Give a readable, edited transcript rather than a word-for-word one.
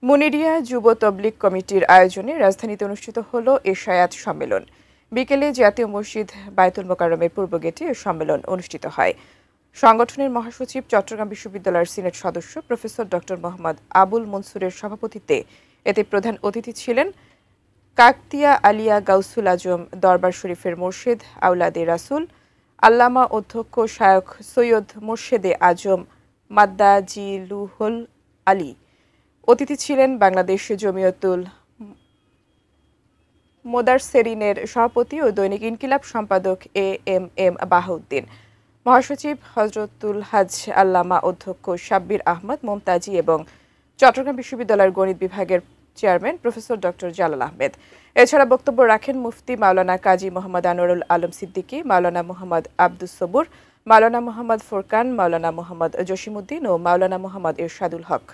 মুনিরিয়া যুব তবলিগ কমিটির আয়োজনে রাজধানীতে অনুষ্ঠিত হলো ইশায়াত সম্মেলন। বিকেলে জাতীয় মসজিদ বায়তুল মোকাররমের পূর্ব গেটে এ সম্মেলন অনুষ্ঠিত হয়। সংগঠনের মহাসচিব, চট্টগ্রাম বিশ্ববিদ্যালয়ের সিনেট সদস্য প্রফেসর ডক্টর মোহাম্মদ আবুল মনসুরের সভাপতিত্বে এতে প্রধান অতিথি ছিলেন কাকতিয়া আলিয়া গাউসুল আজম দরবার শরীফের মুর্শিদ আওলাদে রাসুল, আল্লামা অধ্যক্ষ শায়খ সৈয়দ মোর্শেদে আজম মাদ্দাজিলুহুল আলী। অতিথি ছিলেন বাংলাদেশ জমিয়তুল মোদারসেরিনের সভাপতি ও দৈনিক ইনকিলাব সম্পাদক এএমএম বাহাউদ্দিন, মহাসচিব হযরতুল হাজ আল্লামা অধ্যক্ষ শাব্বির আহমদ মমতাজি এবং চট্টগ্রাম বিশ্ববিদ্যালয়ের গণিত বিভাগের chairman professor doctor Jalal Ahmed. এছাড়া বক্তব্য রাখেন মুফতি মাওলানা কাজী মোহাম্মদ আনোয়ারুল আলম সিদ্দিকী, মাওলানা মোহাম্মদ আব্দুস সবুর, মাওলানা মোহাম্মদ ফুরকান, মাওলানা মোহাম্মদ জসিমউদ্দিন ও মাওলানা মোহাম্মদ ইরশাদুল হক।